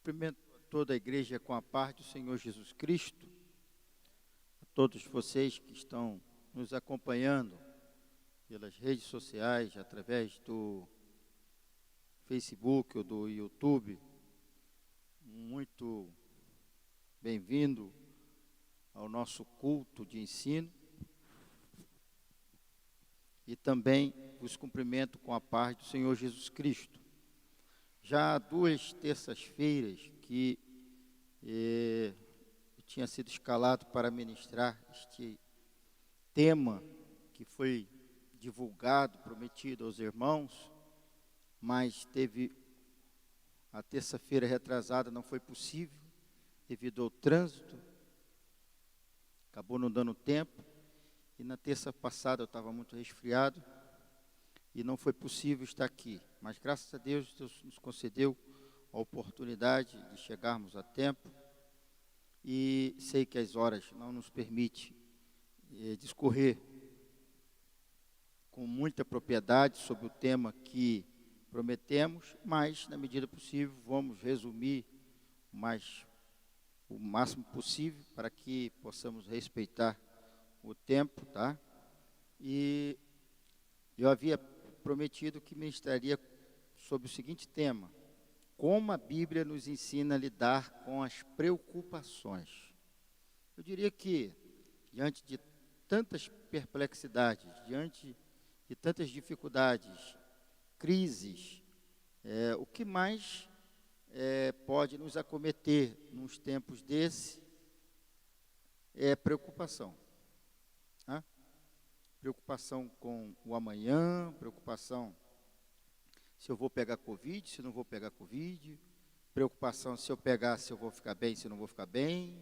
Cumprimento a toda a igreja com a paz do Senhor Jesus Cristo, a todos vocês que estão nos acompanhando pelas redes sociais, através do Facebook ou do YouTube. Muito bem-vindo ao nosso culto de ensino. E também vos cumprimento com a paz do Senhor Jesus Cristo. Já há 2 terças-feiras que eu tinha sido escalado para ministrar este tema que foi divulgado, prometido aos irmãos, mas teve a terça-feira retrasada, não foi possível, devido ao trânsito, acabou não dando tempo, e na terça passada eu estava muito resfriado, e não foi possível estar aqui, mas graças a Deus, Deus nos concedeu a oportunidade de chegarmos a tempo, e sei que as horas não nos permitem discorrer com muita propriedade sobre o tema que prometemos, mas na medida possível vamos resumir o máximo possível para que possamos respeitar o tempo, tá? E eu havia prometido que ministraria sobre o seguinte tema: como a Bíblia nos ensina a lidar com as preocupações. Eu diria que, diante de tantas perplexidades, diante de tantas dificuldades, crises, o que mais pode nos acometer nos tempos desse é preocupação. Tá? Preocupação com o amanhã, preocupação se eu vou pegar Covid, se não vou pegar Covid, preocupação se eu pegar, se eu vou ficar bem, se não vou ficar bem,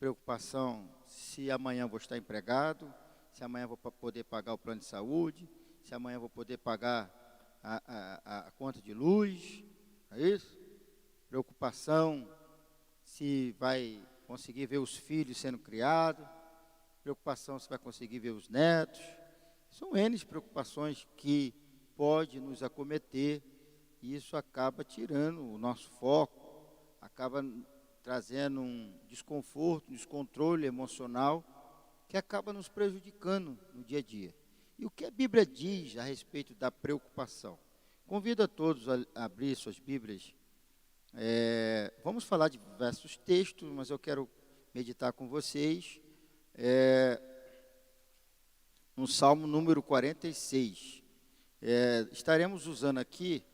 preocupação se amanhã vou estar empregado, se amanhã vou poder pagar o plano de saúde, se amanhã vou poder pagar a conta de luz, é isso? Preocupação se vai conseguir ver os filhos sendo criados, preocupação se vai conseguir ver os netos. São N preocupações que pode nos acometer, e isso acaba tirando o nosso foco, acaba trazendo um desconforto, um descontrole emocional, que acaba nos prejudicando no dia a dia. E o que a Bíblia diz a respeito da preocupação? Convido a todos a abrir suas Bíblias. Vamos falar de diversos textos, mas eu quero meditar com vocês no Salmo número 46. Estaremos usando aqui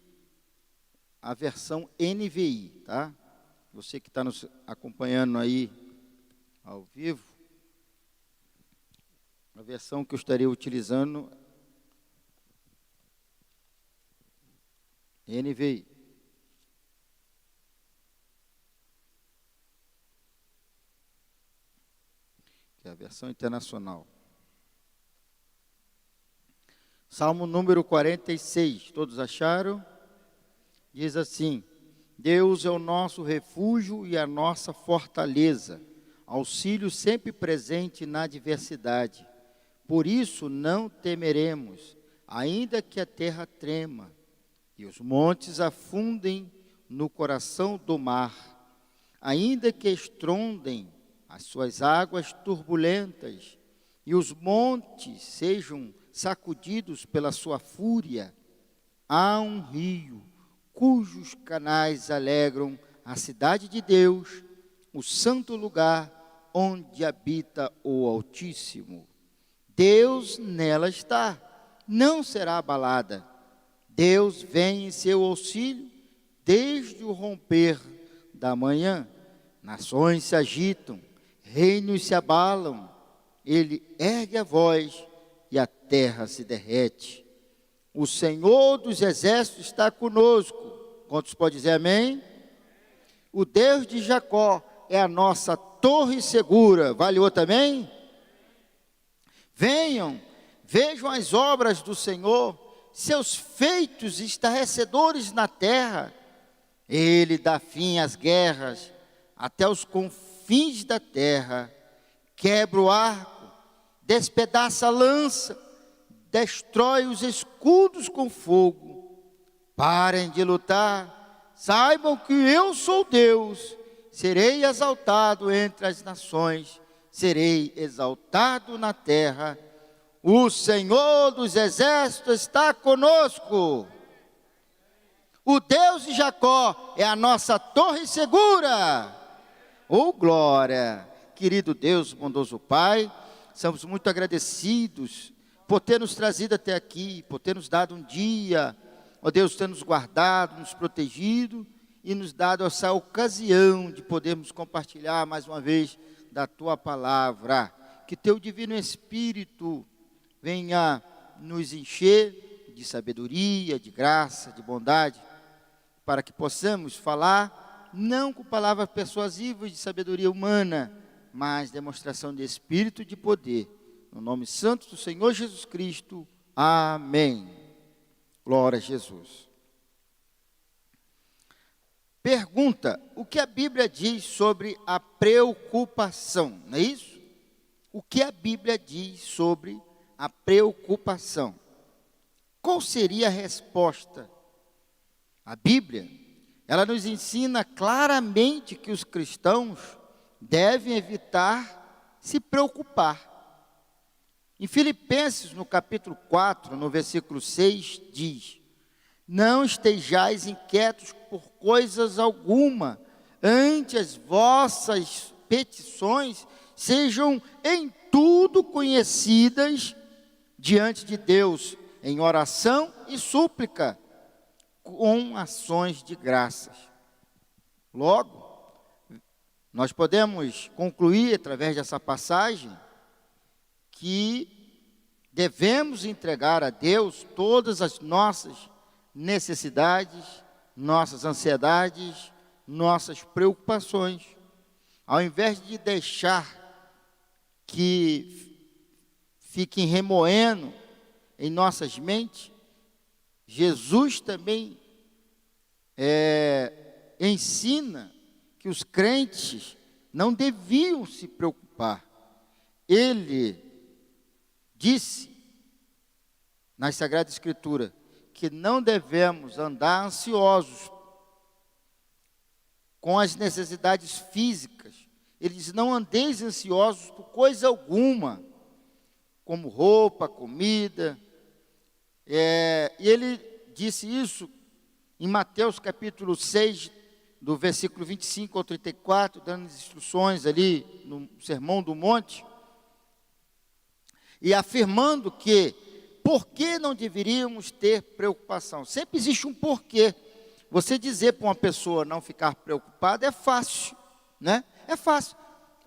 a versão NVI, tá? Você que está nos acompanhando aí ao vivo, a versão que eu estarei utilizando, NVI. Que é a versão internacional. Salmo número 46, todos acharam? Diz assim: Deus é o nosso refúgio e a nossa fortaleza, auxílio sempre presente na adversidade. Por isso não temeremos, ainda que a terra trema e os montes afundem no coração do mar, ainda que estrondem as suas águas turbulentas e os montes sejam sacudidos pela sua fúria. Há um rio cujos canais alegram a cidade de Deus, o santo lugar onde habita o Altíssimo. Deus nela está, não será abalada. Deus vem em seu auxílio desde o romper da manhã. Nações se agitam, reinos se abalam. Ele ergue a voz e a terra se derrete. O Senhor dos exércitos está conosco. Quantos podem dizer amém? O Deus de Jacó é a nossa torre segura. Vale outro amém? Venham, vejam as obras do Senhor, seus feitos estarrecedores na terra. Ele dá fim às guerras até os confins da terra. Quebra o arco, despedaça a lança, destrói os escudos com fogo. Parem de lutar, saibam que eu sou Deus, serei exaltado entre as nações, serei exaltado na terra. O Senhor dos exércitos está conosco. O Deus de Jacó é a nossa torre segura. Oh, glória! Querido Deus, bondoso Pai, somos muito agradecidos por ter nos trazido até aqui, por ter nos dado um dia, ó Deus, ter nos guardado, nos protegido e nos dado essa ocasião de podermos compartilhar mais uma vez da Tua palavra. Que Teu Divino Espírito venha nos encher de sabedoria, de graça, de bondade, para que possamos falar não com palavras persuasivas de sabedoria humana, mas demonstração de Espírito e de poder. No nome santo do Senhor Jesus Cristo. Amém. Glória a Jesus. Pergunta: o que a Bíblia diz sobre a preocupação? Não é isso? O que a Bíblia diz sobre a preocupação? Qual seria a resposta? A Bíblia, ela nos ensina claramente que os cristãos devem evitar se preocupar. Em Filipenses, no capítulo 4, no versículo 6, diz: não estejais inquietos por coisas alguma, antes as vossas petições sejam em tudo conhecidas diante de Deus, em oração e súplica, com ações de graças. Logo, nós podemos concluir, através dessa passagem, que devemos entregar a Deus todas as nossas necessidades, nossas ansiedades, nossas preocupações. Ao invés de deixar que fiquem remoendo em nossas mentes, Jesus também ensina que os crentes não deviam se preocupar. Ele disse na Sagrada Escritura que não devemos andar ansiosos com as necessidades físicas. Ele diz: não andeis ansiosos por coisa alguma, como roupa, comida. E ele disse isso em Mateus capítulo 6, do versículo 25 ao 34, dando instruções ali no Sermão do Monte, e afirmando que por que não deveríamos ter preocupação? Sempre existe um porquê. Você dizer para uma pessoa não ficar preocupada é fácil, né? É fácil.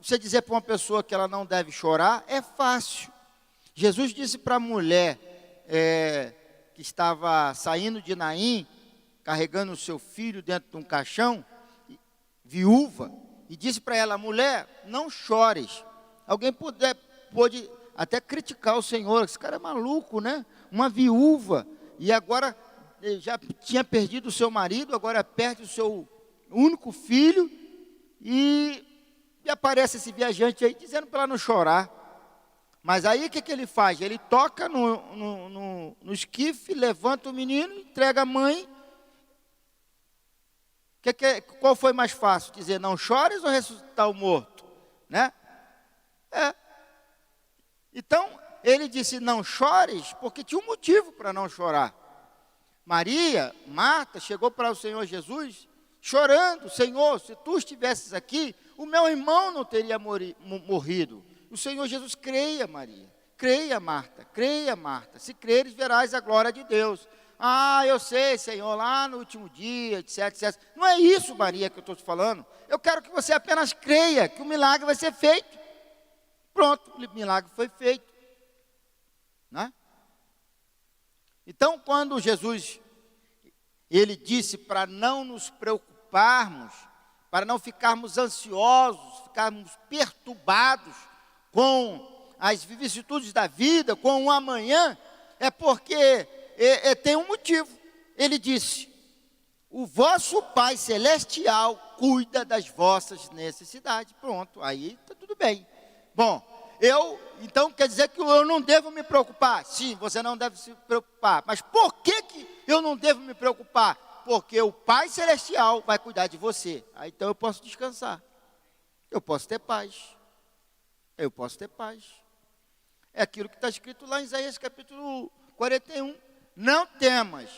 Você dizer para uma pessoa que ela não deve chorar é fácil. Jesus disse para a mulher que estava saindo de Naim, carregando o seu filho dentro de um caixão, viúva, e disse para ela: mulher, não chores. Alguém pode até criticar o Senhor: esse cara é maluco, né? Uma viúva, e agora já tinha perdido o seu marido, agora perde o seu único filho, e aparece esse viajante aí dizendo para ela não chorar. Mas aí o que ele faz? Ele toca no esquife, levanta o menino, entrega a mãe. Qual foi mais fácil? Dizer não chores ou ressuscitar o morto? Né? Então, ele disse não chores porque tinha um motivo para não chorar. Marta, chegou para o Senhor Jesus chorando: Senhor, se tu estivesses aqui, o meu irmão não teria morrido. O Senhor Jesus: creia, Maria, creia, Marta, se creres verás a glória de Deus. Ah, eu sei, Senhor, lá no último dia, etc, etc. Não é isso, Maria, que eu estou te falando. Eu quero que você apenas creia que o milagre vai ser feito. Pronto, o milagre foi feito. Né? Então, quando Jesus, ele disse para não nos preocuparmos, para não ficarmos ansiosos, ficarmos perturbados com as vicissitudes da vida, com o amanhã, é porque tem um motivo. Ele disse: o vosso Pai Celestial cuida das vossas necessidades. Pronto, aí está tudo bem. Bom, então quer dizer que eu não devo me preocupar? Sim, você não deve se preocupar. Mas por que eu não devo me preocupar? porque o Pai Celestial vai cuidar de você. Aí então eu posso descansar. Eu posso ter paz. Eu posso ter paz. É aquilo que está escrito lá em Isaías capítulo 41. Não temas.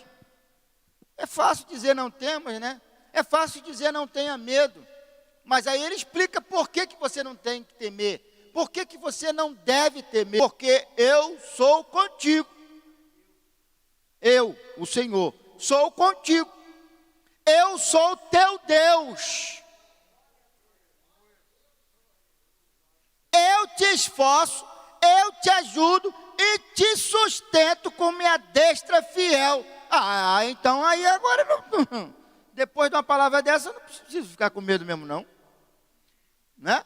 É fácil dizer não temas, né? É fácil dizer não tenha medo. Mas aí ele explica por que você não tem que temer. Por que você não deve temer? Porque eu sou contigo. Eu, o Senhor, sou contigo. Eu sou teu Deus. Eu te esforço, eu te ajudo e te sustento com minha destra fiel. Então aí agora não, depois de uma palavra dessa, eu não preciso ficar com medo mesmo não. Né?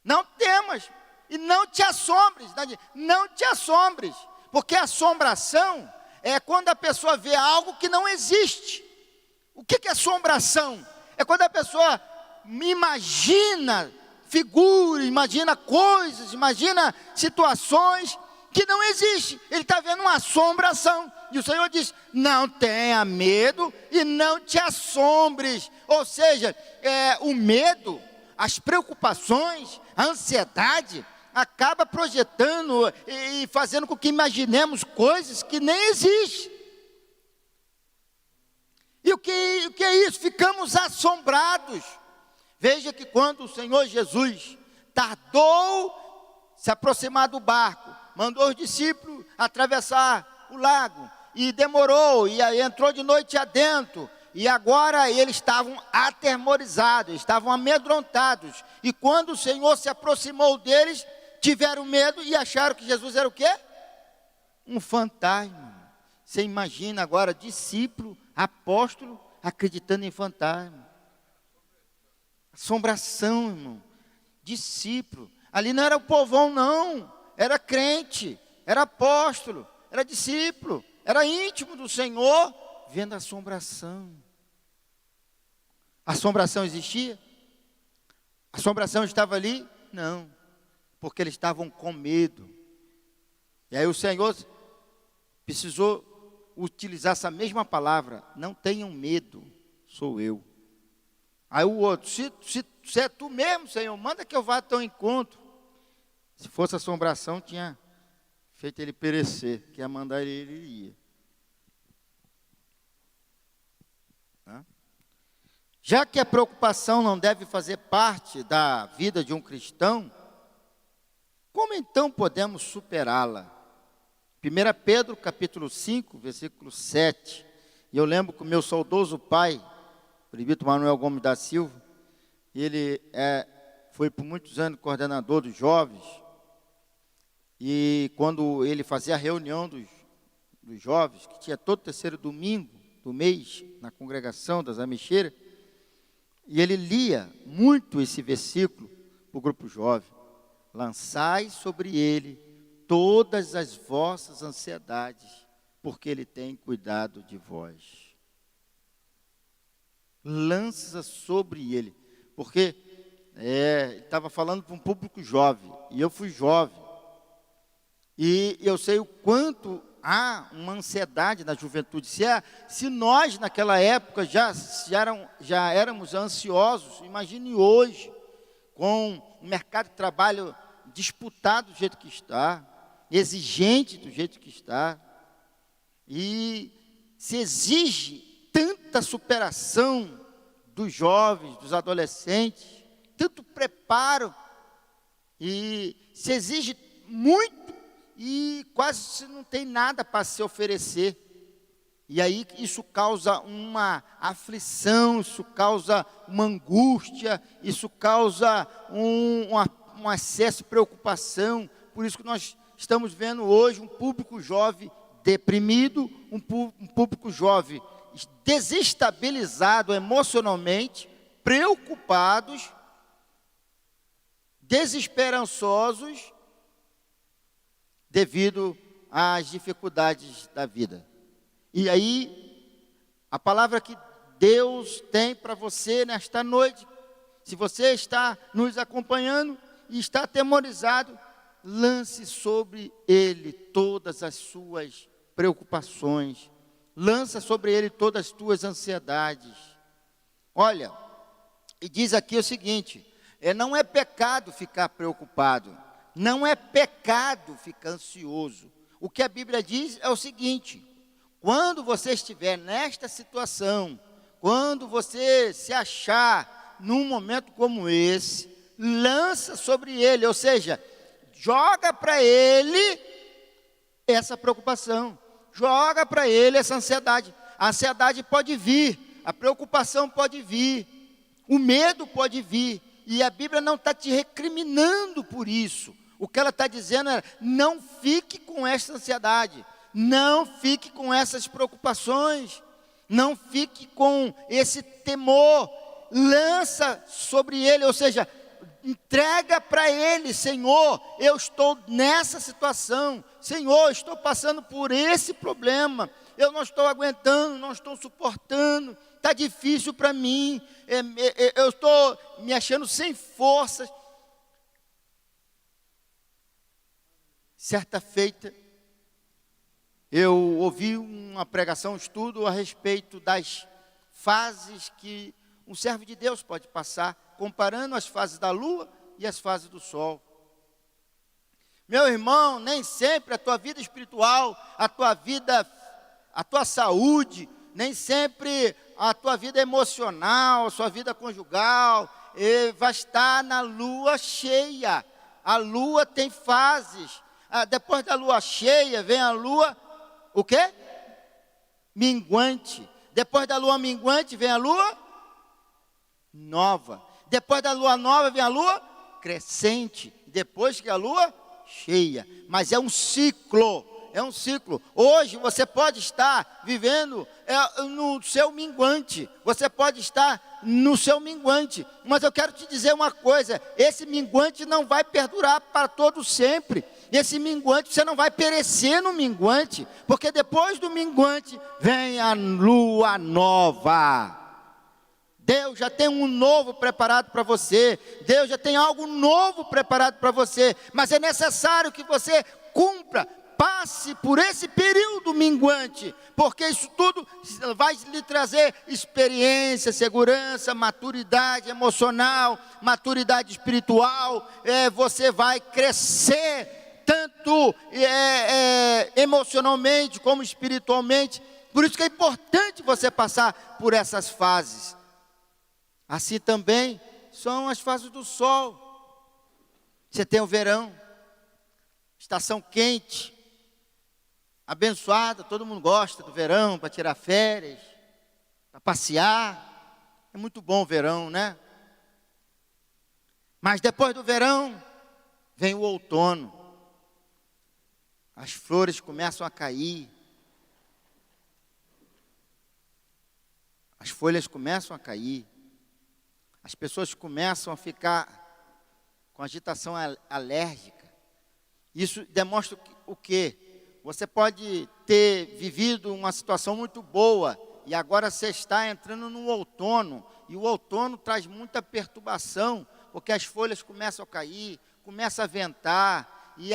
Não temas e não te assombres. Não te assombres, porque assombração é quando a pessoa vê algo que não existe. O que é assombração? É quando a pessoa imagina figuras, imagina coisas, imagina situações que não existem. Ele está vendo uma assombração. E o Senhor diz, não tenha medo e não te assombres. Ou seja, o medo, as preocupações, a ansiedade, acaba projetando e fazendo com que imaginemos coisas que nem existem. E o que é isso? Ficamos assombrados. Veja que quando o Senhor Jesus tardou se aproximar do barco, mandou os discípulos atravessar o lago, e demorou, e entrou de noite adentro, e agora eles estavam atemorizados, estavam amedrontados, e quando o Senhor se aproximou deles, tiveram medo e acharam que Jesus era o quê? Um fantasma. Você imagina agora, discípulo, apóstolo, acreditando em fantasma. Assombração, irmão. Discípulo. Ali não era o povão, não. Era crente, era apóstolo, era discípulo, era íntimo do Senhor, vendo a assombração. A assombração existia? A assombração estava ali? Não, porque eles estavam com medo. E aí o Senhor precisou utilizar essa mesma palavra, não tenham medo, sou eu. Aí o outro, se é tu mesmo, Senhor, manda que eu vá ao teu encontro. Se fosse assombração, tinha feito ele perecer, que ia mandar ele ia. Já que a preocupação não deve fazer parte da vida de um cristão, como então podemos superá-la? 1 Pedro capítulo 5, versículo 7. E eu lembro que o meu saudoso pai, o presbítero Manuel Gomes da Silva, ele foi por muitos anos coordenador dos jovens, e quando ele fazia a reunião dos jovens, que tinha todo terceiro domingo do mês, na congregação das Ameixeiras, e ele lia muito esse versículo para o grupo jovem: lançai sobre ele todas as vossas ansiedades, porque ele tem cuidado de vós. Lança sobre ele, porque ele estava falando para um público jovem, e eu fui jovem, e eu sei o quanto há uma ansiedade na juventude. Se nós naquela época já éramos ansiosos, imagine hoje, com o mercado de trabalho disputado do jeito que está, exigente do jeito que está, e se exige tanta superação dos jovens, dos adolescentes, tanto preparo, e se exige muito, e quase não tem nada para se oferecer. E aí isso causa uma aflição, isso causa uma angústia, isso causa um excesso de preocupação. Por isso que nós estamos vendo hoje um público jovem deprimido, um público jovem desestabilizado emocionalmente, preocupados, desesperançosos, devido às dificuldades da vida. E aí, a palavra que Deus tem para você nesta noite, se você está nos acompanhando e está atemorizado, lance sobre ele todas as suas preocupações, Lança sobre Ele todas as tuas ansiedades. Olha, e diz aqui o seguinte, não é pecado ficar preocupado, não é pecado ficar ansioso. O que a Bíblia diz é o seguinte, quando você estiver nesta situação, quando você se achar num momento como esse, lança sobre Ele, ou seja, joga para Ele essa preocupação, joga para Ele essa ansiedade. A ansiedade pode vir, a preocupação pode vir, o medo pode vir, e a Bíblia não está te recriminando por isso. O que ela está dizendo é, não fique com essa ansiedade, não fique com essas preocupações, não fique com esse temor, lança sobre Ele, ou seja, entrega para Ele, Senhor, eu estou nessa situação, Senhor, estou passando por esse problema, eu não estou aguentando, não estou suportando, está difícil para mim, eu estou me achando sem forças. Certa feita, eu ouvi uma pregação, um estudo a respeito das fases que um servo de Deus pode passar, comparando as fases da lua e as fases do sol. Meu irmão, nem sempre a tua vida espiritual, a tua vida, a tua saúde, nem sempre a tua vida emocional, a sua vida conjugal, vai estar na lua cheia. A lua tem fases. Depois da lua cheia, vem a lua, o quê? Minguante. Depois da lua minguante, vem a lua nova. Depois da lua nova, vem a lua crescente. Depois que a lua cheia. Mas é um ciclo, é um ciclo. Hoje você pode estar vivendo no seu minguante. Você pode estar no seu minguante. Mas eu quero te dizer uma coisa, esse minguante não vai perdurar para todo sempre. Esse minguante, você não vai perecer no minguante, porque depois do minguante vem a lua nova. Deus já tem um novo preparado para você, Deus já tem algo novo preparado para você, mas é necessário que você cumpra, passe por esse período minguante, porque isso tudo vai lhe trazer experiência, segurança, maturidade emocional, maturidade espiritual, você vai crescer, tanto emocionalmente como espiritualmente. Por isso que é importante você passar por essas fases. Assim também são as fases do sol. Você tem o verão, estação quente, abençoada, todo mundo gosta do verão, para tirar férias, para passear. É muito bom o verão, né? Mas depois do verão, vem o outono. As flores começam a cair, as folhas começam a cair, as pessoas começam a ficar com agitação alérgica. Isso demonstra o quê? Você pode ter vivido uma situação muito boa e agora você está entrando no outono, e o outono traz muita perturbação, porque as folhas começam a cair, começa a ventar, e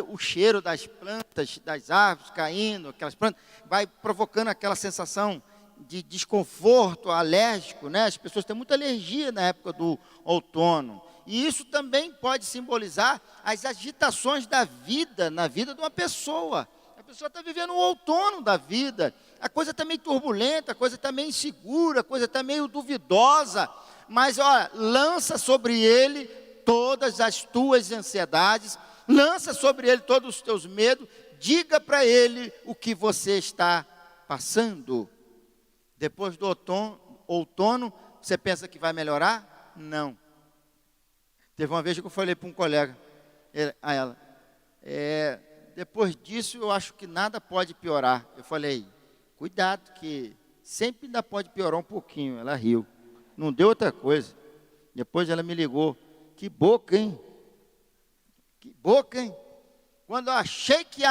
o cheiro das plantas, das árvores caindo, aquelas plantas, vai provocando aquela sensação de desconforto alérgico, né? As pessoas têm muita alergia na época do outono. E isso também pode simbolizar as agitações da vida, na vida de uma pessoa. A pessoa está vivendo o outono da vida. A coisa está meio turbulenta, a coisa está meio insegura, a coisa está meio duvidosa. Mas, olha, lança sobre ele todas as tuas ansiedades, lança sobre ele todos os teus medos, diga para ele o que você está passando. Depois do outono, você pensa que vai melhorar? Não. Teve uma vez que eu falei para um colega, a ela, depois disso eu acho que nada pode piorar. Eu falei, cuidado que sempre ainda pode piorar um pouquinho. Ela riu, não deu outra coisa. Depois ela me ligou, que boca, hein? Que boca, hein? Quando eu achei que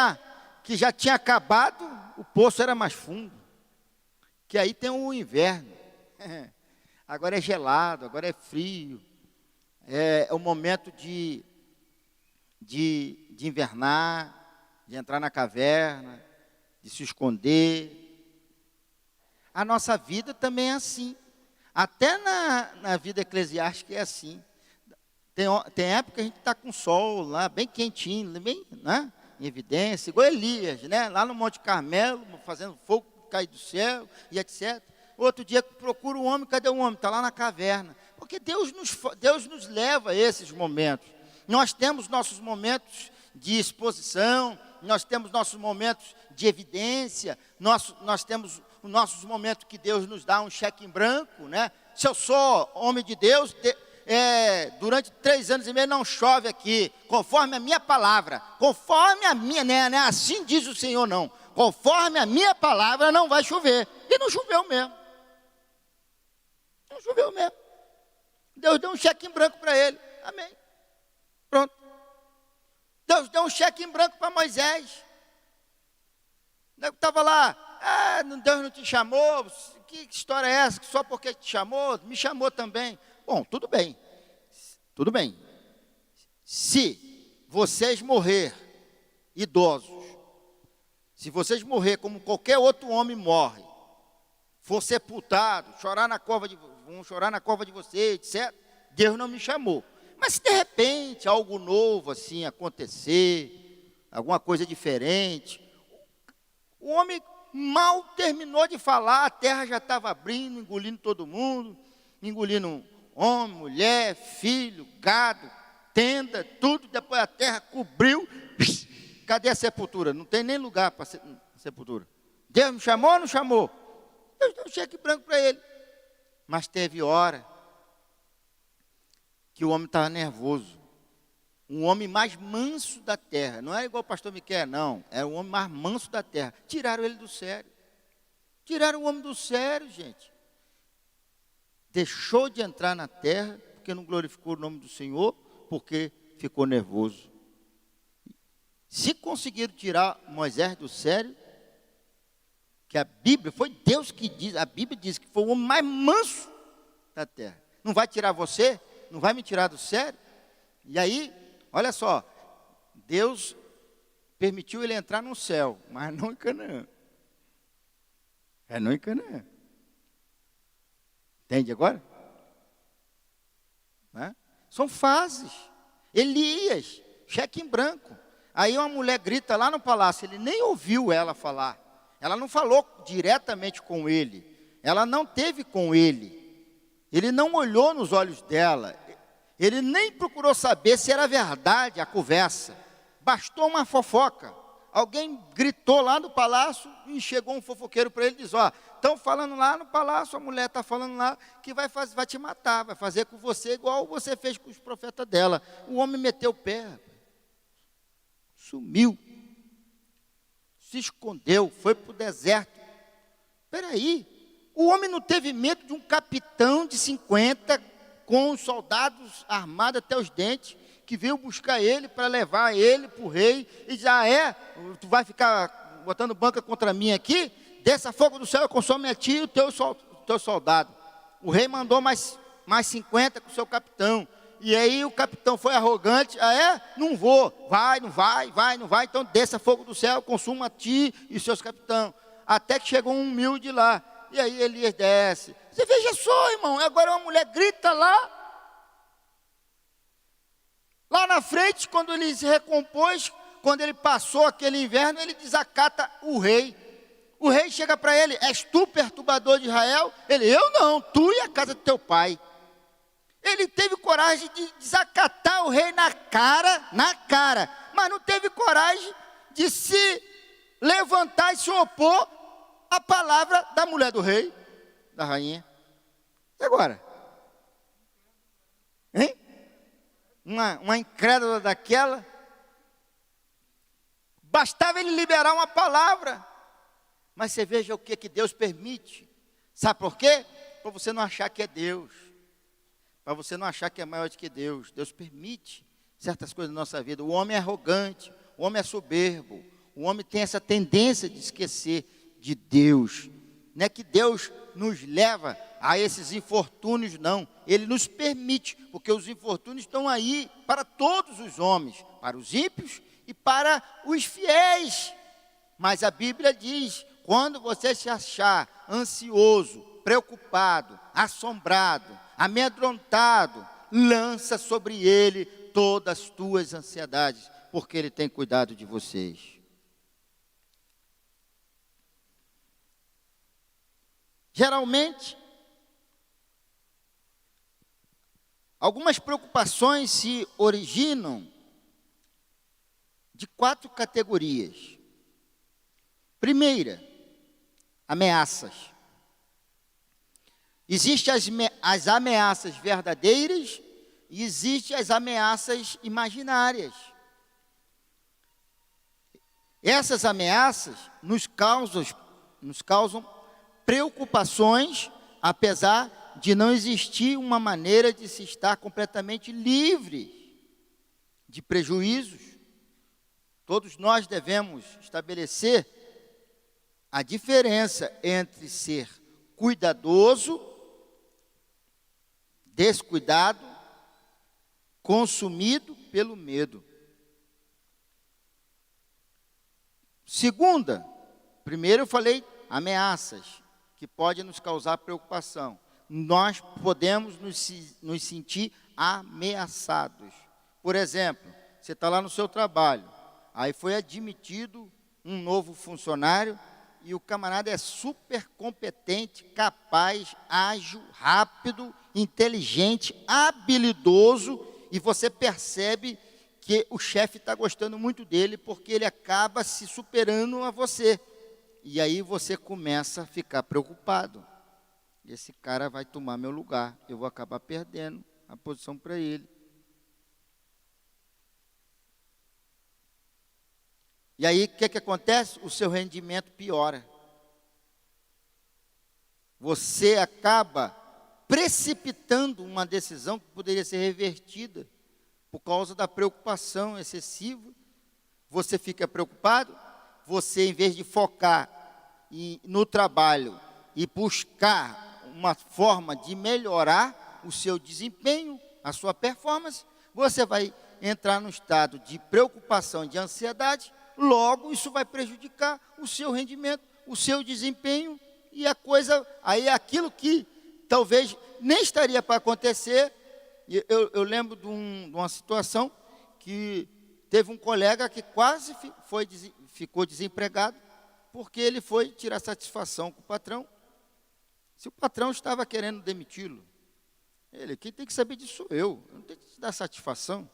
já tinha acabado, o poço era mais fundo. Que aí tem o inverno. Agora é gelado, agora é frio. É o momento de invernar, de entrar na caverna, de de se esconder. A nossa vida também é assim. Até na vida eclesiástica é assim. Tem época que a gente está com o sol lá, bem quentinho, bem, né, em evidência, igual Elias, né, lá no Monte Carmelo, fazendo fogo cair do céu e etc. Outro dia procura o homem, cadê o homem? Está lá na caverna. Porque Deus nos leva a esses momentos. Nós temos nossos momentos de exposição, nós temos nossos momentos de evidência, nós temos os nossos momentos que Deus nos dá um cheque em branco, né? Se eu sou homem de Deus, durante 3 anos e meio não chove aqui, conforme a minha palavra, conforme a minha, né? Assim diz o Senhor, não. Conforme a minha palavra não vai chover. E não choveu mesmo. Não choveu mesmo. Deus deu um cheque em branco para ele. Amém. Pronto. Deus deu um cheque em branco para Moisés. Estava lá, Deus não te chamou, que história é essa? Só porque te chamou, me chamou também. Bom, tudo bem. Se vocês morrer idosos, se vocês morrer como qualquer outro homem morre, for sepultado, vão chorar na cova de vocês, etc. Deus não me chamou. Mas se de repente algo novo assim acontecer, alguma coisa diferente, o homem mal terminou de falar, a terra já estava abrindo, engolindo todo mundo, engolindo homem, mulher, filho, gado, tenda, tudo, depois a terra cobriu. Cadê a sepultura? Não tem nem lugar para sepultura. Deus me chamou ou não chamou? Deus deu um cheque branco para ele. Mas teve hora que o homem estava nervoso. Um homem mais manso da terra. Não é igual o pastor Miquel, não. Era o homem mais manso da terra. Tiraram ele do sério. Tiraram o homem do sério, gente. Deixou de entrar na terra, porque não glorificou o nome do Senhor, porque ficou nervoso. Se conseguiram tirar Moisés do sério, que a Bíblia, foi Deus que diz, a Bíblia diz que foi o homem mais manso da terra. Não vai tirar você? Não vai me tirar do sério? E aí, olha só, Deus permitiu ele entrar no céu, mas não em Canaã. Não em Canaã. Entende agora? Né? São fases. Elias, cheque em branco. Aí uma mulher grita lá no palácio, ele nem ouviu ela falar. Ela não falou diretamente com ele. Ela não teve com ele. Ele não olhou nos olhos dela. Ele nem procurou saber se era verdade a conversa. Bastou uma fofoca. Alguém gritou lá no palácio e chegou um fofoqueiro para ele e disse, estão falando lá no palácio, a mulher está falando lá que vai te matar, vai fazer com você igual você fez com os profetas dela. O homem meteu o pé. Sumiu. Se escondeu, foi para o deserto. Espera aí, o homem não teve medo de um capitão de 50 com os soldados armados até os dentes, que veio buscar ele para levar ele para o rei, e já tu vai ficar botando banca contra mim aqui? Desça fogo do céu e consome a ti e o teu soldado. O rei mandou mais 50 com o seu capitão. E aí o capitão foi arrogante, não vou, não vai, então desça fogo do céu, consuma a ti e os seus capitães. Até que chegou um humilde lá, e aí Elias desce. Você veja só, irmão, agora uma mulher grita lá na frente, quando ele se recompôs, quando ele passou aquele inverno, ele desacata o rei. O rei chega para ele, és tu perturbador de Israel? Ele, eu não, tu e a casa do teu pai. Ele teve coragem de desacatar o rei na cara, mas não teve coragem de se levantar e se opor à palavra da mulher do rei, da rainha. E agora? Hein? Uma incrédula daquela. Bastava ele liberar uma palavra. Mas você veja o que Deus permite. Sabe por quê? Para você não achar que é Deus. Para você não achar que é maior do que Deus. Deus permite certas coisas na nossa vida. O homem é arrogante, o homem é soberbo, o homem tem essa tendência de esquecer de Deus. Não é que Deus nos leva a esses infortúnios, não. Ele nos permite, porque os infortúnios estão aí para todos os homens, para os ímpios e para os fiéis. Mas a Bíblia diz, quando você se achar ansioso, preocupado, assombrado, amedrontado, lança sobre ele todas as tuas ansiedades, porque ele tem cuidado de vocês. Geralmente, algumas preocupações se originam de 4 categorias. Primeira, ameaças. Existem as ameaças verdadeiras e existem as ameaças imaginárias. Essas ameaças nos causam preocupações, apesar de não existir uma maneira de se estar completamente livre de prejuízos. Todos nós devemos estabelecer a diferença entre ser cuidadoso, descuidado, consumido pelo medo. Segunda, primeiro eu falei ameaças, que podem nos causar preocupação. Nós podemos nos sentir ameaçados. Por exemplo, você está lá no seu trabalho, aí foi admitido um novo funcionário e o camarada é super competente, capaz, ágil, rápido, inteligente, habilidoso, e você percebe que o chefe está gostando muito dele porque ele acaba se superando a você. E aí você começa a ficar preocupado. Esse cara vai tomar meu lugar, eu vou acabar perdendo a posição para ele. E aí, o que acontece? O seu rendimento piora. Você acaba precipitando uma decisão que poderia ser revertida por causa da preocupação excessiva. Você fica preocupado, você, em vez de focar no trabalho e buscar uma forma de melhorar o seu desempenho, a sua performance, você vai entrar num estado de preocupação, de ansiedade. Logo, isso vai prejudicar o seu rendimento, o seu desempenho, e a coisa, aí aquilo que talvez nem estaria para acontecer. Eu lembro de uma situação que teve um colega que quase ficou desempregado, porque ele foi tirar satisfação com o patrão. Se o patrão estava querendo demiti-lo, quem tem que saber disso sou eu não tenho que te dar satisfação,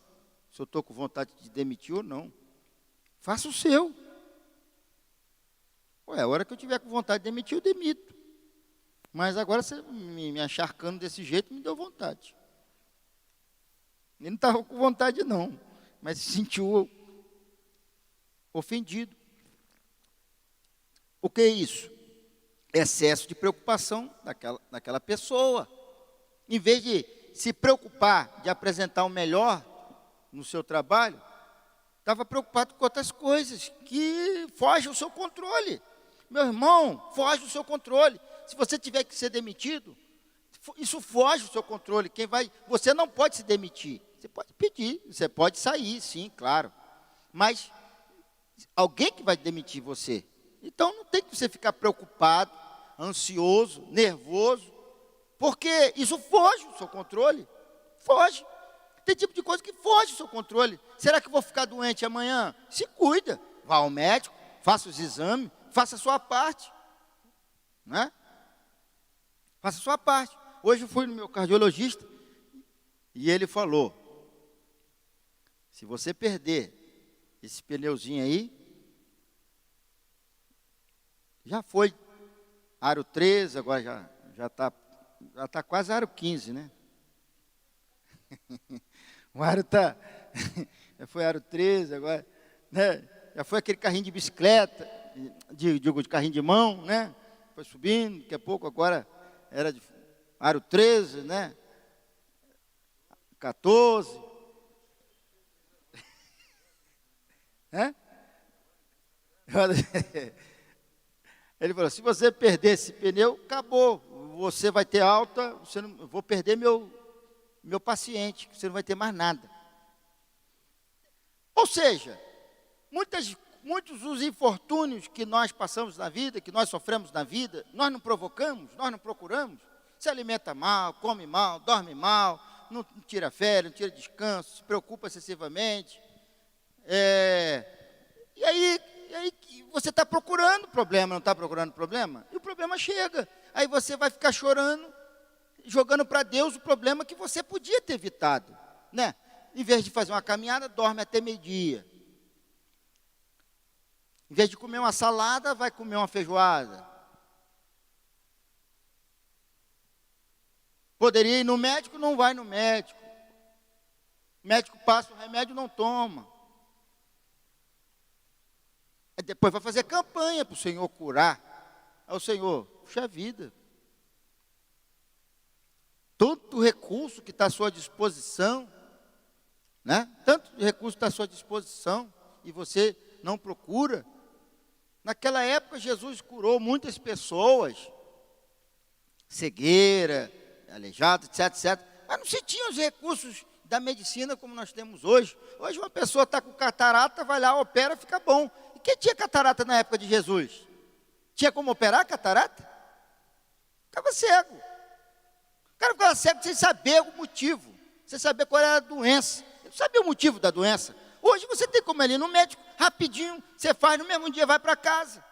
se eu estou com vontade de demitir ou não. Faça o seu. A hora que eu tiver com vontade de demitir, eu demito. Mas agora você me acharcando desse jeito, me deu vontade. Ele não estava com vontade não, mas se sentiu ofendido. O que é isso? Excesso de preocupação daquela pessoa. Em vez de se preocupar de apresentar o melhor no seu trabalho, estava preocupado com outras coisas que fogem ao seu controle. Meu irmão, foge do seu controle. Se você tiver que ser demitido, isso foge do seu controle. Você não pode se demitir. Você pode pedir, você pode sair, sim, claro. Mas alguém que vai demitir você. Então não tem que você ficar preocupado, ansioso, nervoso, porque isso foge do seu controle. Foge. Tem tipo de coisa que foge do seu controle. Será que eu vou ficar doente amanhã? Se cuida. Vá ao médico, faça os exames, faça a sua parte. Né? Faça a sua parte. Hoje eu fui no meu cardiologista e ele falou: se você perder esse pneuzinho aí, já foi aro 13, agora já tá quase aro 15, né? O aro já foi aro 13, agora, né? Já foi aquele carrinho de bicicleta, de carrinho de mão, né? Foi subindo, daqui a pouco agora era de aro 13, né? 14. Né? Ele falou: se você perder esse pneu, acabou. Você vai ter alta, vou perder meu paciente, você não vai ter mais nada. Ou seja, muitos os infortúnios que nós passamos na vida, que nós sofremos na vida, nós não provocamos, nós não procuramos. Se alimenta mal, come mal, dorme mal, não tira férias, não tira descanso, se preocupa excessivamente. E aí você está procurando problema, não está procurando problema? E o problema chega. Aí você vai ficar chorando, jogando para Deus o problema que você podia ter evitado, né? Em vez de fazer uma caminhada, dorme até meio-dia. Em vez de comer uma salada, vai comer uma feijoada. Poderia ir no médico, não vai no médico. O médico passa o remédio, não toma. Aí depois vai fazer campanha para o Senhor curar. Aí o Senhor, puxa vida. Tanto recurso que está à sua disposição, né? Tanto recurso está à sua disposição, e você não procura. Naquela época, Jesus curou muitas pessoas, cegueira, aleijado, etc, etc. Mas não se tinha os recursos da medicina como nós temos hoje. Hoje uma pessoa está com catarata, vai lá, opera, fica bom. E quem tinha catarata na época de Jesus? Tinha como operar a catarata? Ficava cego. O cara ficava cego sem saber o motivo, sem saber qual era a doença. Ele não sabia o motivo da doença. Hoje você tem como ir ali no médico, rapidinho, você faz, no mesmo dia vai para casa.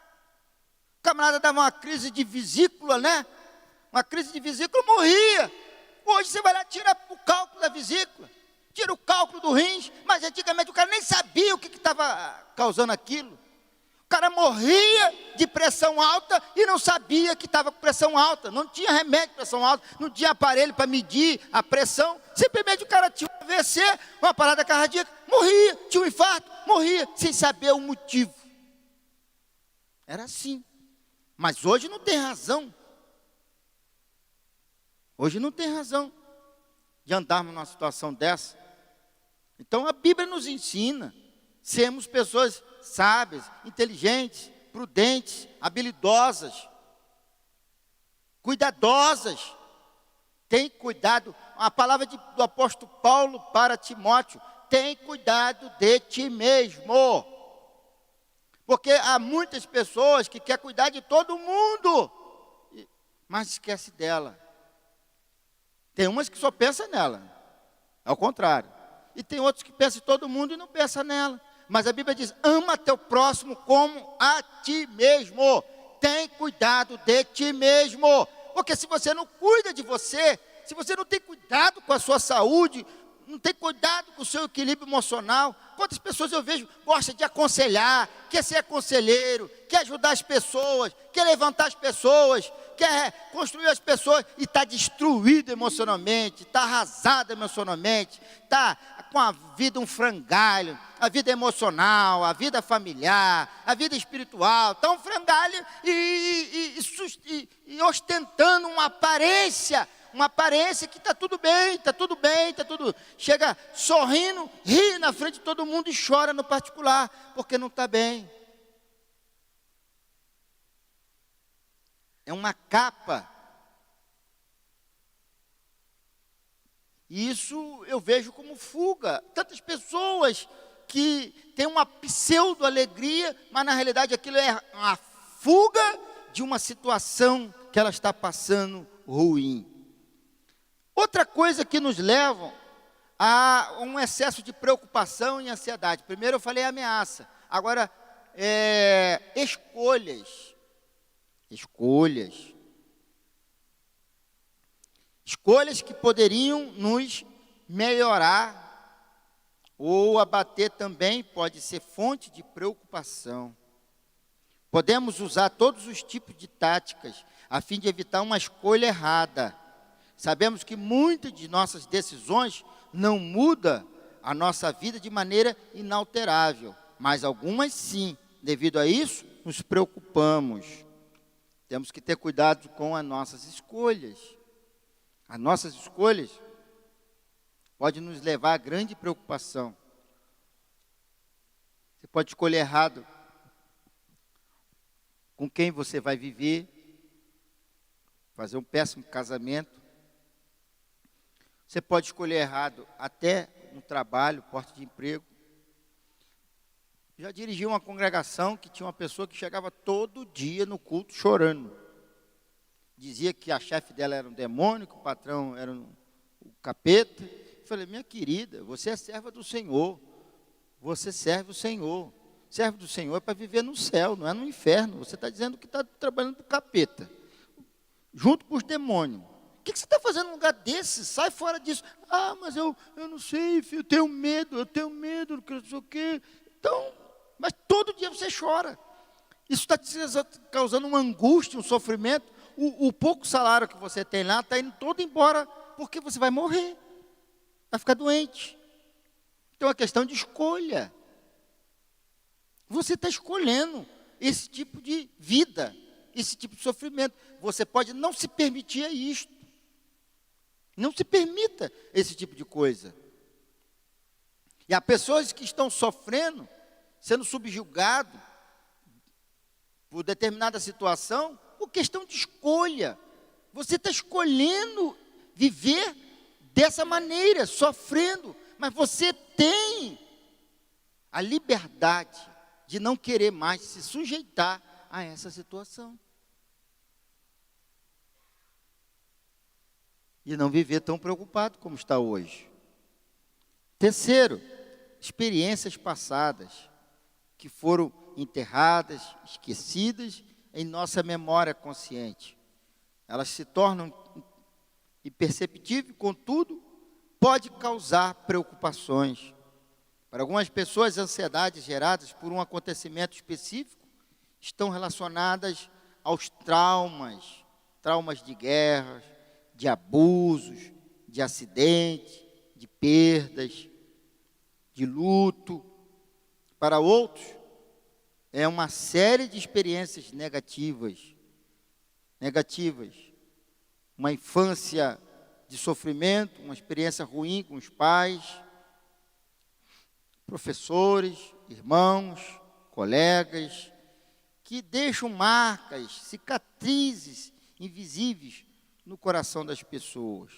O camarada dava uma crise de vesícula, né? Uma crise de vesícula, morria. Hoje você vai lá, tira o cálculo da vesícula, tira o cálculo do rins, mas antigamente o cara nem sabia o que estava causando aquilo. O cara morria de pressão alta e não sabia que estava com pressão alta. Não tinha remédio de pressão alta, não tinha aparelho para medir a pressão. Simplesmente o cara tinha um AVC, uma parada cardíaca, morria, tinha um infarto, morria, sem saber o motivo. Era assim. Mas hoje não tem razão. Hoje não tem razão de andarmos numa situação dessa. Então a Bíblia nos ensina, sermos pessoas sábias, inteligentes, prudentes, habilidosas, cuidadosas. Tem cuidado, a palavra do apóstolo Paulo para Timóteo, tem cuidado de ti mesmo. Porque há muitas pessoas que querem cuidar de todo mundo, mas esquece dela. Tem umas que só pensam nela, ao contrário. E tem outros que pensam em todo mundo e não pensam nela. Mas a Bíblia diz, ama teu próximo como a ti mesmo. Tem cuidado de ti mesmo. Porque se você não cuida de você, se você não tem cuidado com a sua saúde, não tem cuidado com o seu equilíbrio emocional. Quantas pessoas eu vejo gostam de aconselhar, quer ser conselheiro, quer ajudar as pessoas, quer levantar as pessoas, quer construir as pessoas e está destruído emocionalmente, está arrasado emocionalmente, está com a vida um frangalho, a vida emocional, a vida familiar, a vida espiritual, está um frangalho e ostentando uma aparência que está tudo bem, está tudo bem, está tudo... Chega sorrindo, ri na frente de todo mundo e chora no particular, porque não está bem. É uma capa. E isso eu vejo como fuga. Tantas pessoas que têm uma pseudo-alegria, mas na realidade aquilo é uma fuga de uma situação que ela está passando ruim. Outra coisa que nos leva a um excesso de preocupação e ansiedade. Primeiro eu falei ameaça. Agora, escolhas. Escolhas que poderiam nos melhorar ou abater também pode ser fonte de preocupação. Podemos usar todos os tipos de táticas a fim de evitar uma escolha errada. Sabemos que muitas de nossas decisões não mudam a nossa vida de maneira inalterável, mas algumas sim. Devido a isso, nos preocupamos. Temos que ter cuidado com as nossas escolhas. As nossas escolhas podem nos levar a grande preocupação. Você pode escolher errado com quem você vai viver, fazer um péssimo casamento. Você pode escolher errado até no trabalho, porta de emprego. Já dirigi uma congregação que tinha uma pessoa que chegava todo dia no culto chorando. Dizia que a chefe dela era um demônio, que o patrão era o capeta. Eu falei, minha querida, você é serva do Senhor. Você serve o Senhor. Servo do Senhor é para viver no céu, não é no inferno. Você está dizendo que está trabalhando para o capeta, junto com os demônios. O que você está fazendo num lugar desse? Sai fora disso. Ah, mas eu não sei, filho, eu tenho medo, não sei o quê. Então, mas todo dia você chora. Isso está te causando uma angústia, um sofrimento. O pouco salário que você tem lá está indo todo embora, porque você vai morrer, vai ficar doente. Então é questão de escolha. Você está escolhendo esse tipo de vida, esse tipo de sofrimento. Você pode não se permitir isto. Não se permita esse tipo de coisa. E há pessoas que estão sofrendo, sendo subjugados por determinada situação, por questão de escolha. Você está escolhendo viver dessa maneira, sofrendo, mas você tem a liberdade de não querer mais se sujeitar a essa situação. E não viver tão preocupado como está hoje. Terceiro, experiências passadas que foram enterradas, esquecidas em nossa memória consciente. Elas se tornam imperceptíveis, contudo, pode causar preocupações. Para algumas pessoas, ansiedades geradas por um acontecimento específico estão relacionadas aos traumas de guerras, de abusos, de acidentes, de perdas, de luto. Para outros, é uma série de experiências negativas. Uma infância de sofrimento, uma experiência ruim com os pais, professores, irmãos, colegas, que deixam marcas, cicatrizes invisíveis no coração das pessoas.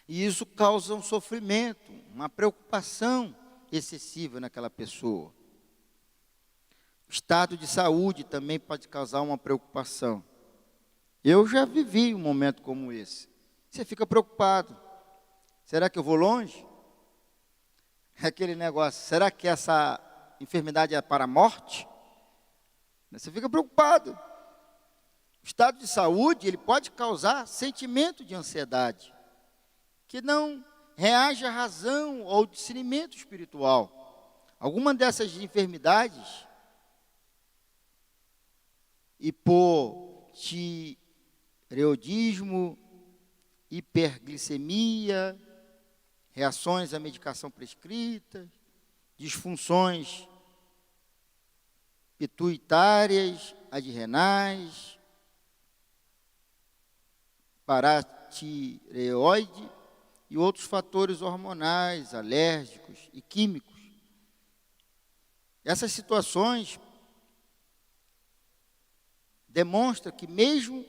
E isso causa um sofrimento, uma preocupação excessiva naquela pessoa. O estado de saúde também pode causar uma preocupação. Eu já vivi um momento como esse. Você fica preocupado. Será que eu vou longe? É aquele negócio, será que essa enfermidade é para a morte? Você fica preocupado. O estado de saúde, ele pode causar sentimento de ansiedade, que não reage à razão ou ao discernimento espiritual. Alguma dessas enfermidades, hipotireoidismo, hiperglicemia, reações à medicação prescrita, disfunções pituitárias, adrenais, paratireoide e outros fatores hormonais, alérgicos e químicos. Essas situações demonstram que mesmo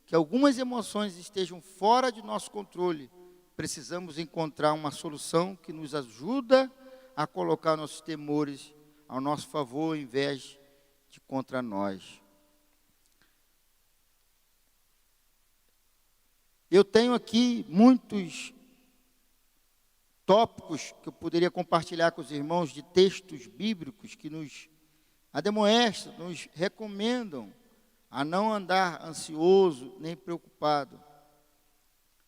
que algumas emoções estejam fora de nosso controle, precisamos encontrar uma solução que nos ajuda a colocar nossos temores ao nosso favor, ao invés de contra nós. Eu tenho aqui muitos tópicos que eu poderia compartilhar com os irmãos de textos bíblicos que nos admoestam, nos recomendam a não andar ansioso nem preocupado.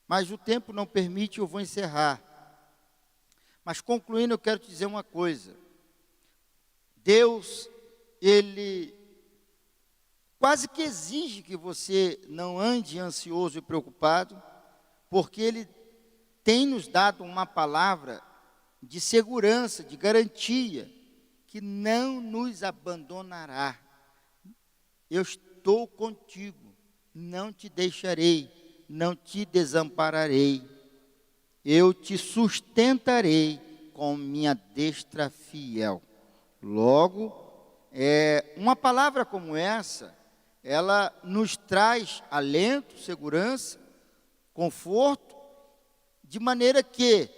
Mas o tempo não permite, eu vou encerrar. Mas concluindo, eu quero te dizer uma coisa. Deus, Ele quase que exige que você não ande ansioso e preocupado, porque Ele tem nos dado uma palavra de segurança, de garantia, que não nos abandonará. Eu estou contigo, não te deixarei, não te desampararei. Eu te sustentarei com minha destra fiel. Logo, uma palavra como essa, ela nos traz alento, segurança, conforto, de maneira que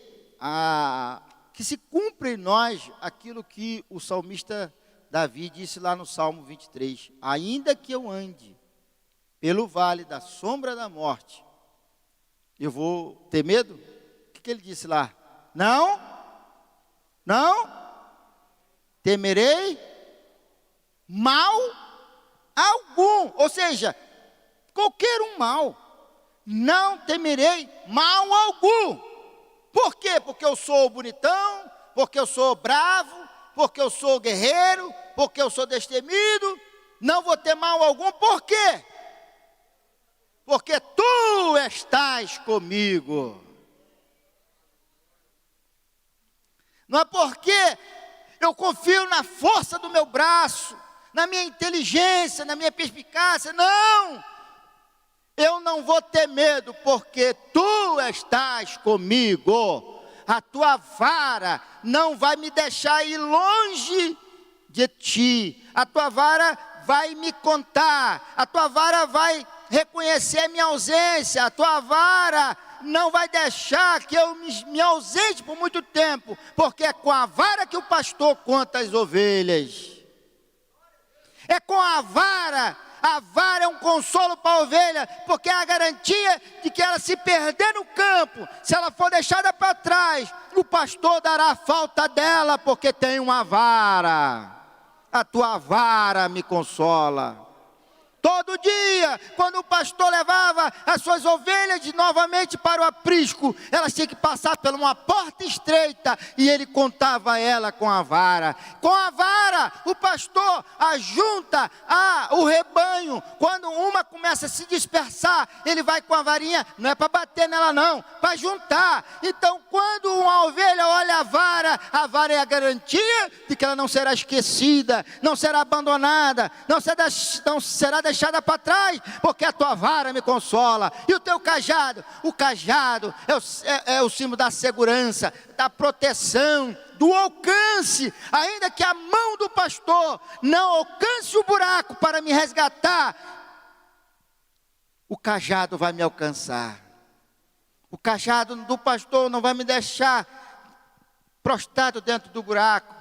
que se cumpra em nós aquilo que o salmista Davi disse lá no Salmo 23. Ainda que eu ande pelo vale da sombra da morte, eu vou ter medo? O que ele disse lá? Não temerei mal algum. Ou seja, qualquer um mal. Não temerei mal algum. Por quê? Porque eu sou bonitão, porque eu sou bravo, porque eu sou guerreiro, porque eu sou destemido. Não vou ter mal algum. Por quê? Porque tu estás comigo. Não é porque eu confio na força do meu braço, na minha inteligência, na minha perspicácia. Não! Eu não vou ter medo, porque tu estás comigo. A tua vara não vai me deixar ir longe de ti. A tua vara vai me contar. A tua vara vai reconhecer minha ausência. A tua vara não vai deixar que eu me ausente por muito tempo, porque é com a vara que o pastor conta as ovelhas. É com a vara é um consolo para a ovelha, porque é a garantia de que ela, se perder no campo, se ela for deixada para trás, o pastor dará falta dela, porque tem uma vara. A tua vara me consola. Todo dia, quando o pastor levava as suas ovelhas novamente para o aprisco, elas tinham que passar por uma porta estreita, e ele contava ela com a vara. Com a vara, o pastor ajunta o rebanho. Quando uma começa a se dispersar, ele vai com a varinha, não é para bater nela não, para juntar. Então, quando uma ovelha olha a vara é a garantia de que ela não será esquecida, não será abandonada, não será deixada para trás, porque a tua vara me consola. E o teu cajado? O cajado é o símbolo da segurança, da proteção, do alcance. Ainda que a mão do pastor não alcance o buraco para me resgatar, o cajado vai me alcançar. O cajado do pastor não vai me deixar prostrado dentro do buraco,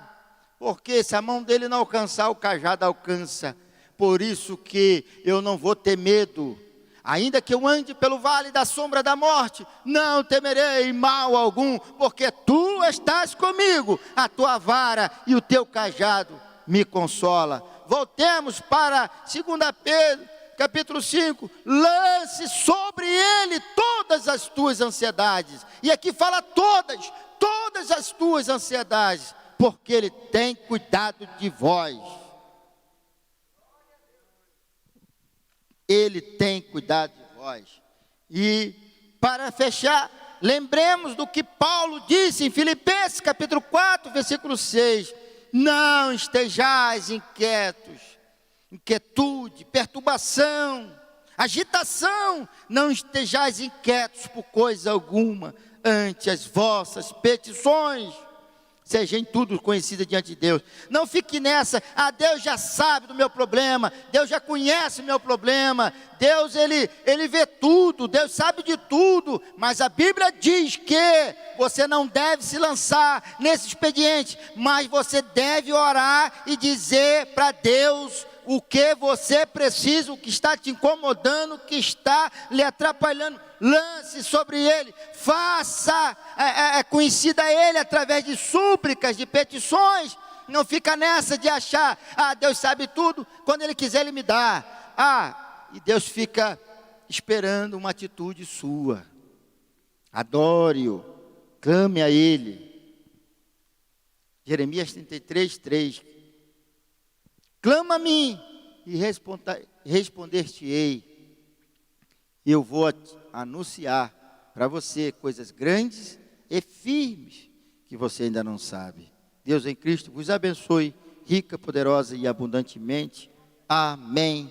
porque se a mão dele não alcançar, o cajado alcança. Por isso que eu não vou ter medo. Ainda que eu ande pelo vale da sombra da morte, não temerei mal algum, porque tu estás comigo. A tua vara e o teu cajado me consola. Voltemos para 2 Pedro, capítulo 5. Lance sobre ele todas as tuas ansiedades. E aqui fala todas as tuas ansiedades, porque ele tem cuidado de vós. Ele tem cuidado de vós. E para fechar, lembremos do que Paulo disse em Filipenses capítulo 4, versículo 6. Não estejais inquietos, inquietude, perturbação, agitação. Não estejais inquietos por coisa alguma, ante as vossas petições seja em tudo conhecida diante de Deus. Não fique nessa, Deus já sabe do meu problema, Deus já conhece o meu problema, Deus ele vê tudo, Deus sabe de tudo, mas a Bíblia diz que você não deve se lançar nesse expediente, mas você deve orar e dizer para Deus o que você precisa, o que está te incomodando, o que está lhe atrapalhando. Lance sobre ele, faça conhecida a ele através de súplicas, de petições. Não fica nessa de achar, Deus sabe tudo, quando ele quiser ele me dá. E Deus fica esperando uma atitude sua. Adore-o, clame a ele. Jeremias 33, 3. Clama a mim e responder-te-ei. Eu vou anunciar para você coisas grandes e firmes que você ainda não sabe. Deus em Cristo vos abençoe, rica, poderosa e abundantemente. Amém.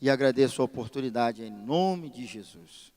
E agradeço a oportunidade em nome de Jesus.